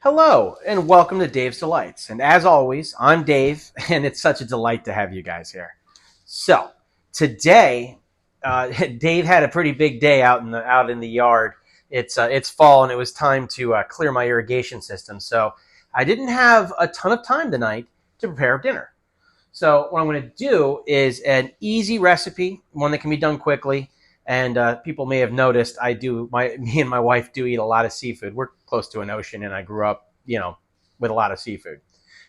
Hello, and welcome to Dave's Delights. And as always, I'm Dave, and it's such a delight to have you guys here. So today, Dave had a pretty big day out in the yard. It's fall, and it was time to clear my irrigation system. So I didn't have a ton of time tonight to prepare dinner. So what I'm going to do is an easy recipe, one that can be done quickly. And people may have noticed me and my wife do eat a lot of seafood. We're close to an ocean, and I grew up, with a lot of seafood.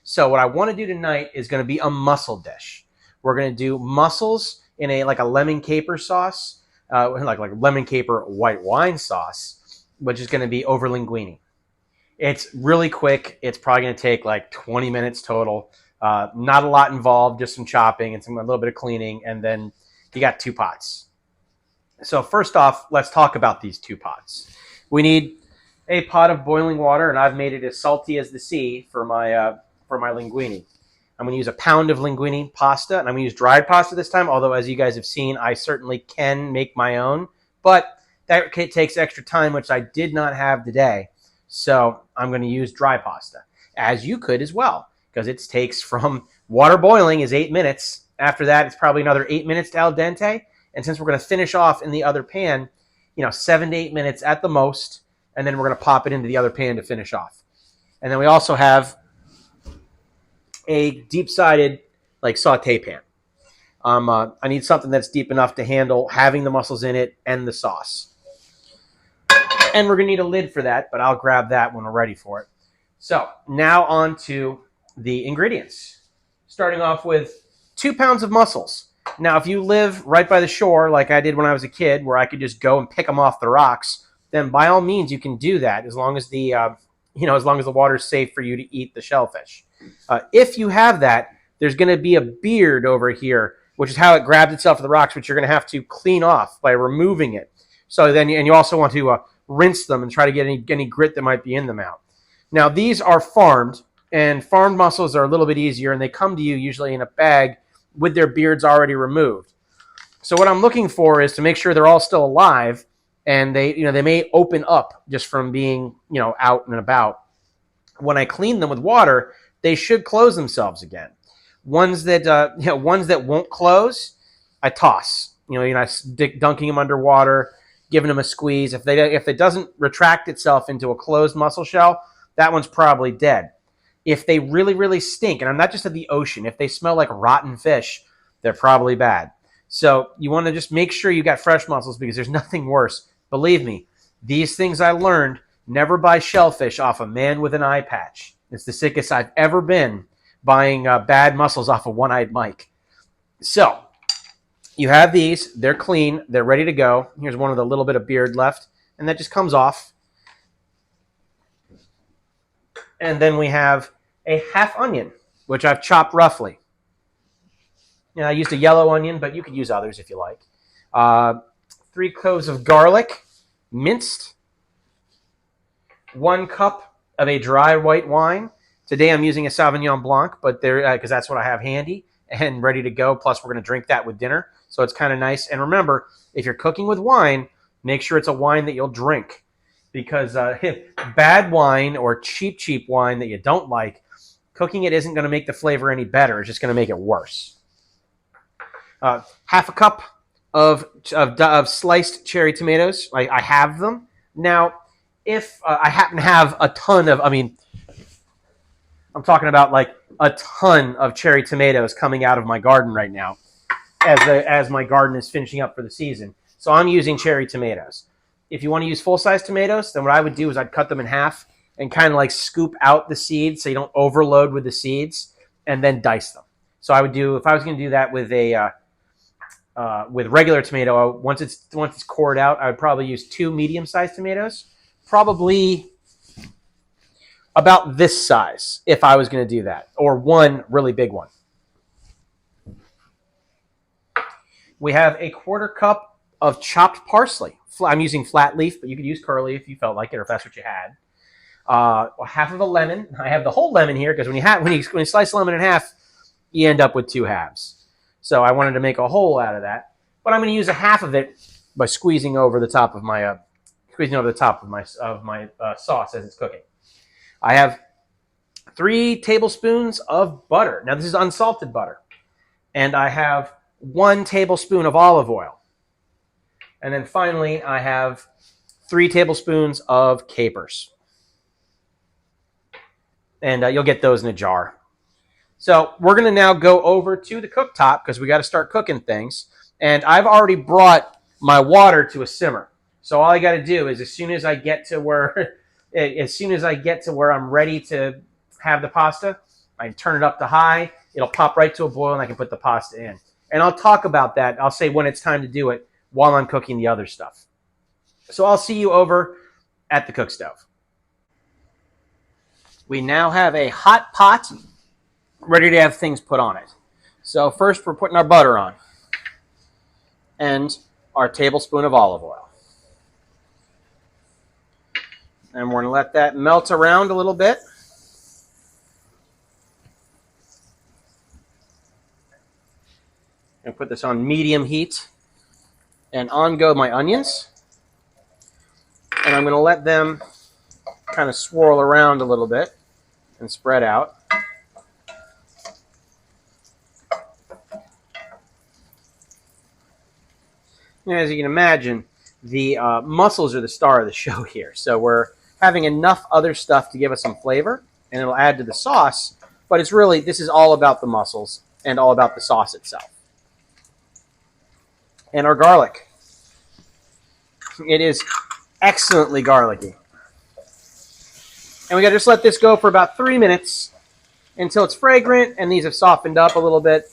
So what I want to do tonight is going to be a mussel dish. We're going to do mussels in a lemon caper sauce, like lemon caper white wine sauce, which is going to be over linguine. It's really quick. It's probably going to take like 20 minutes total. Not a lot involved, just some chopping and a little bit of cleaning, and then you got two pots. So first off, let's talk about these two pots. We need a pot of boiling water, and I've made it as salty as the sea for my linguine. I'm going to use a pound of linguine pasta, and I'm going to use dried pasta this time, although as you guys have seen, I certainly can make my own, but that takes extra time, which I did not have today. So I'm going to use dry pasta, as you could as well, because it takes from water boiling is 8 minutes. After that, it's probably another 8 minutes to al dente. And since we're going to finish off in the other pan, 7 to 8 minutes at the most, and then we're going to pop it into the other pan to finish off. And then we also have a deep-sided saute pan. I need something that's deep enough to handle having the mussels in it and the sauce. And we're going to need a lid for that, but I'll grab that when we're ready for it. So now on to the ingredients. Starting off with 2 pounds of mussels. Now, if you live right by the shore, like I did when I was a kid, where I could just go and pick them off the rocks, then by all means you can do that, as long as the water is safe for you to eat the shellfish. If you have that, there's going to be a beard over here, which is how it grabs itself to the rocks, which you're going to have to clean off by removing it. So then, and you also want to rinse them and try to get any grit that might be in them out. Now, these are farmed, and farmed mussels are a little bit easier, and they come to you usually in a bag with their beards already removed. So what I'm looking for is to make sure they're all still alive, and they may open up just from being out and about. When I clean them with water, they should close themselves again. Ones that won't close, I toss. Dunking them under water, giving them a squeeze. If it doesn't retract itself into a closed mussel shell, that one's probably dead. If they really, really stink, and I'm not just at the ocean, if they smell like rotten fish, they're probably bad. So you want to just make sure you got fresh mussels, because there's nothing worse. Believe me, these things I learned: never buy shellfish off a man with an eye patch. It's the sickest I've ever been, buying bad mussels off of One-Eyed Mike. So you have these. They're clean. They're ready to go. Here's one with a little bit of beard left, and that just comes off. And then we have a half onion, which I've chopped roughly. I used a yellow onion, but you could use others if you like. 3 cloves of garlic, minced. 1 cup of a dry white wine. Today I'm using a Sauvignon Blanc, but because that's what I have handy and ready to go. Plus, we're going to drink that with dinner, so it's kind of nice. And remember, if you're cooking with wine, make sure it's a wine that you'll drink, because bad wine or cheap wine that you don't like, cooking it isn't going to make the flavor any better. It's just going to make it worse. Half a cup of sliced cherry tomatoes. I have them. Now, if I happen to have a ton of, I'm talking about like a ton of cherry tomatoes coming out of my garden right now, as my garden is finishing up for the season. So I'm using cherry tomatoes. If you want to use full-size tomatoes, then what I would do is I'd cut them in half and kind of like scoop out the seeds so you don't overload with the seeds, and then dice them. So I would do, if I was going to do that with with regular tomato, once it's cored out, I would probably use 2 medium-sized tomatoes, probably about this size if I was going to do that, or 1 really big one. We have a 1/4 cup of chopped parsley. I'm using flat leaf, but you could use curly if you felt like it, or if that's what you had. Half of a lemon. I have the whole lemon here, because when you slice a lemon in half, you end up with 2 halves. So I wanted to make a whole out of that, but I'm going to use a half of it by squeezing over the top of my sauce as it's cooking. I have 3 tablespoons of butter. Now, this is unsalted butter. And I have 1 tablespoon of olive oil. And then finally, I have 3 tablespoons of capers. And you'll get those in a jar. So we're going to now go over to the cooktop because we got to start cooking things. And I've already brought my water to a simmer. So all I got to do is as soon as I get to where I'm ready to have the pasta, I turn it up to high. It'll pop right to a boil, and I can put the pasta in. And I'll talk about that. I'll say when it's time to do it while I'm cooking the other stuff. So I'll see you over at the cook stove. We now have a hot pot ready to have things put on it. So first we're putting our butter on and our tablespoon of olive oil. And we're going to let that melt around a little bit. And put this on medium heat. And on go my onions. And I'm going to let them kind of swirl around a little bit and spread out. As you can imagine, the mussels are the star of the show here. So we're having enough other stuff to give us some flavor, and it'll add to the sauce. But it's really, this is all about the mussels and all about the sauce itself. And our garlic. It is excellently garlicky. And we got to just let this go for about 3 minutes until it's fragrant and these have softened up a little bit.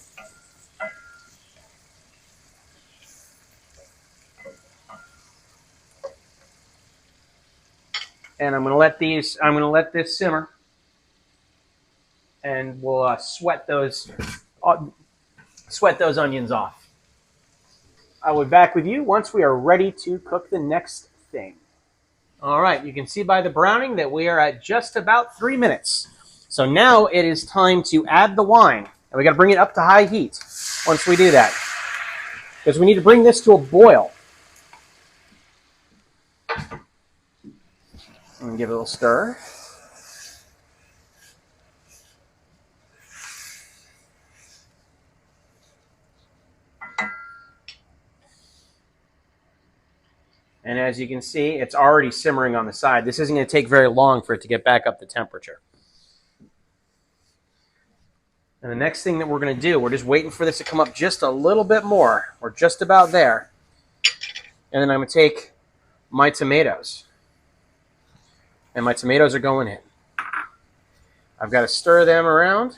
And I'm going to let this simmer, and we'll sweat those onions off. I will be back with you once we are ready to cook the next thing. All right, you can see by the browning that we are at just about 3 minutes. So now it is time to add the wine, and we got to bring it up to high heat once we do that, because we need to bring this to a boil. And give it a little stir. And as you can see, it's already simmering on the side. This isn't going to take very long for it to get back up to temperature. And the next thing that we're going to do, we're just waiting for this to come up just a little bit more. We're just about there. And then I'm going to take my tomatoes. And my tomatoes are going in. I've got to stir them around.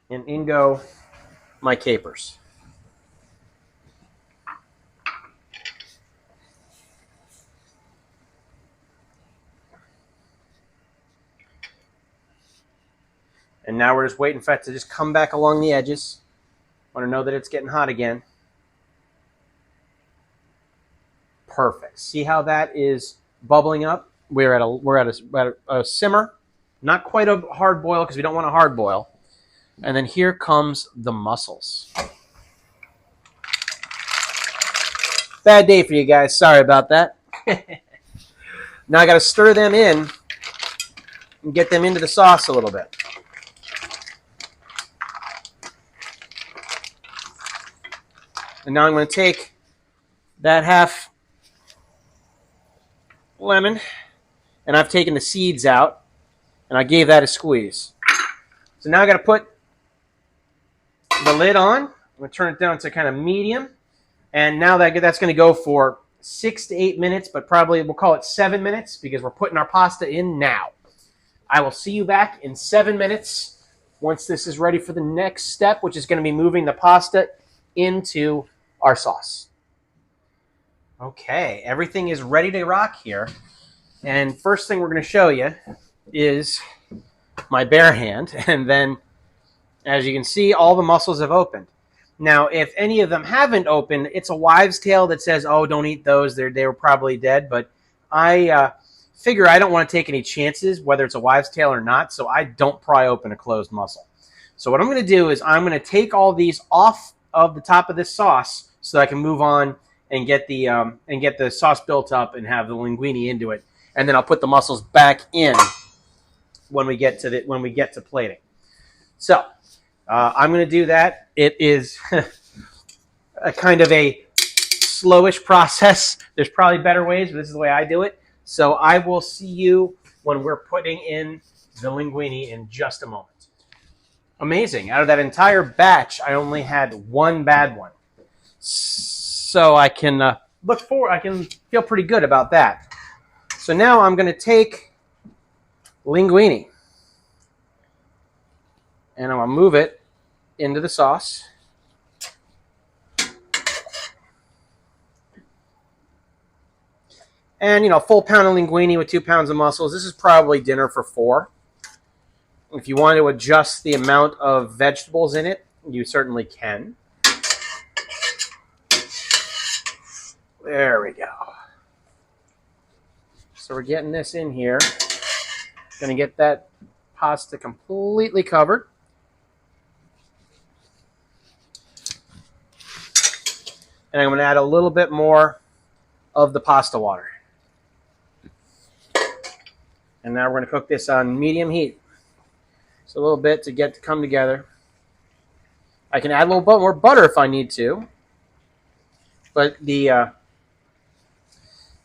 And in go my capers. And now we're just waiting for it to just come back along the edges. Want to know that it's getting hot again. Perfect. See how that is bubbling up? We're at a simmer, not quite a hard boil because we don't want a hard boil. And then here comes the mussels. Bad day for you guys. Sorry about that. Now I got to stir them in and get them into the sauce a little bit. And now I'm going to take that half lemon, and I've taken the seeds out, and I gave that a squeeze. So now I got to put the lid on. I'm going to turn it down to kind of medium, and now that's going to go for 6 to 8 minutes, but probably we'll call it 7 minutes because we're putting our pasta in now. I will see you back in 7 minutes once this is ready for the next step, which is going to be moving the pasta into our sauce. Okay, everything is ready to rock here. And first thing we're going to show you is my bare hand. And then, as you can see, all the mussels have opened. Now, if any of them haven't opened, it's a wives' tale that says, oh, don't eat those. They were probably dead. But I figure I don't want to take any chances, whether it's a wives' tale or not, so I don't pry open a closed mussel. So what I'm going to do is I'm going to take all these off of the top of this sauce so that I can move on and get the sauce built up and have the linguine into it, and then I'll put the mussels back in when we get to plating. So I'm going to do that. It is a kind of a slowish process. There's probably better ways, but this is the way I do it. So I will see you when we're putting in the linguine in just a moment. Amazing. Out of that entire batch, I only had one bad one. So I can I can feel pretty good about that. So now I'm going to take linguine and I'm going to move it into the sauce. And, full pound of linguine with 2 pounds of mussels. This is probably dinner for 4. If you want to adjust the amount of vegetables in it, you certainly can. There we go. So we're getting this in here. Going to get that pasta completely covered. And I'm going to add a little bit more of the pasta water. And now we're going to cook this on medium heat. So a little bit to come together. I can add a little bit more butter if I need to. But the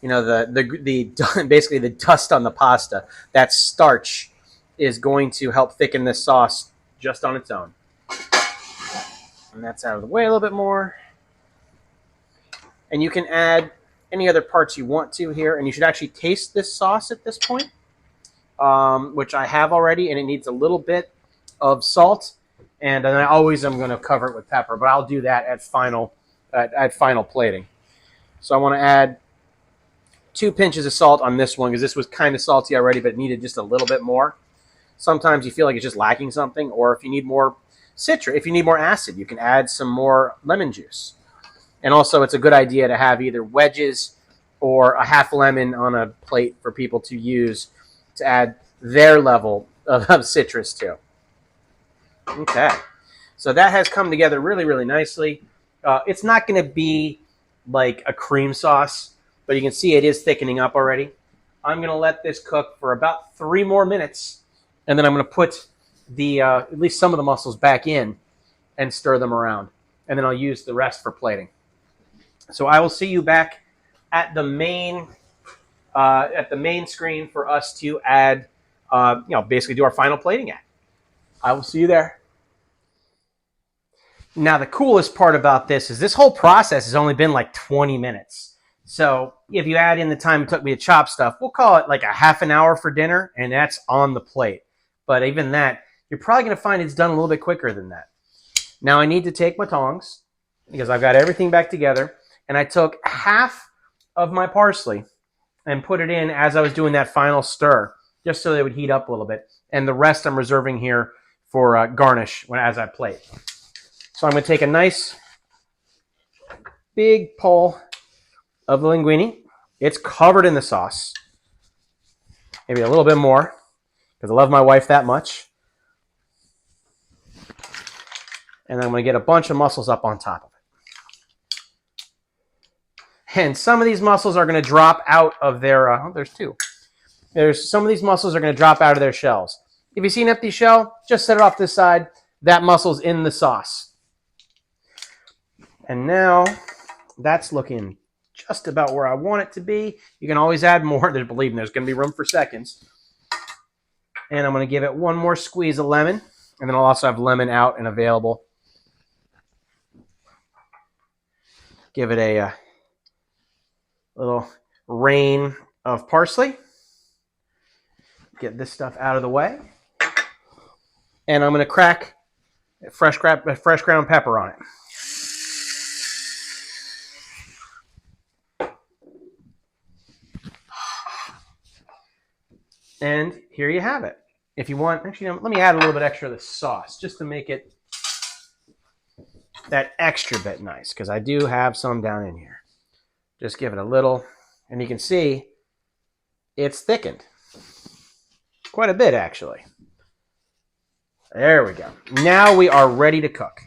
basically the dust on the pasta, that starch, is going to help thicken this sauce just on its own. And that's out of the way a little bit more. And you can add any other parts you want to here. And you should actually taste this sauce at this point. Which I have already, and it needs a little bit of salt, and then I always am going to cover it with pepper, but I'll do that at final plating. So I want to add 2 pinches of salt on this one because this was kind of salty already, but it needed just a little bit more. Sometimes you feel like it's just lacking something, or if you need more if you need more acid, you can add some more lemon juice. And also, it's a good idea to have either wedges or a half lemon on a plate for people to use to add their level of citrus to. Okay, so that has come together really, really nicely. It's not going to be like a cream sauce, but you can see it is thickening up already. I'm going to let this cook for about 3 more minutes, and then I'm going to put at least some of the mussels back in and stir them around, and then I'll use the rest for plating. So I will see you back at the main screen for us to add, basically do our final plating at. I will see you there. Now, the coolest part about this is this whole process has only been like 20 minutes. So if you add in the time it took me to chop stuff, we'll call it like a half an hour for dinner, and that's on the plate. But even that, you're probably going to find it's done a little bit quicker than that. Now I need to take my tongs because I've got everything back together, and I took half of my parsley and put it in as I was doing that final stir, just so they would heat up a little bit. And the rest I'm reserving here for garnish as I plate. So I'm going to take a nice big pull of the linguine. It's covered in the sauce. Maybe a little bit more, because I love my wife that much. And then I'm going to get a bunch of mussels up on top of it. And some of these mussels are going to drop out of their, there's 2. Some of these mussels are going to drop out of their shells. If you see an empty shell, just set it off to the side. That mussel's in the sauce. And now that's looking just about where I want it to be. You can always add more. Believe me, there's going to be room for seconds. And I'm going to give it one more squeeze of lemon. And then I'll also have lemon out and available. Give it a little rain of parsley. Get this stuff out of the way. And I'm going to crack fresh ground pepper on it. And here you have it. If you want, actually, let me add a little bit extra of the sauce just to make it that extra bit nice, because I do have some down in here. Just give it a little, and you can see it's thickened. Quite a bit, actually. There we go. Now we are ready to cook.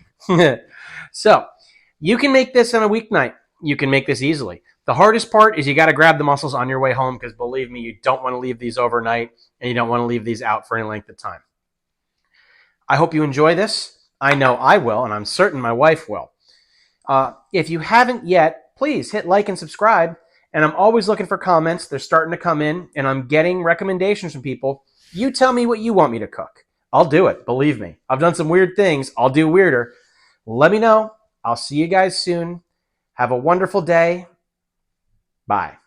So, you can make this on a weeknight. you can make this easily. The hardest part is you got to grab the mussels on your way home because believe me, you don't want to leave these overnight and you don't want to leave these out for any length of time. I hope you enjoy this. I know I will, and I'm certain my wife will. If you haven't yet, please hit like and subscribe. And I'm always looking for comments. They're starting to come in, and I'm getting recommendations from people. You tell me what you want me to cook. I'll do it. Believe me. I've done some weird things. I'll do weirder. Let me know. I'll see you guys soon. Have a wonderful day. Bye.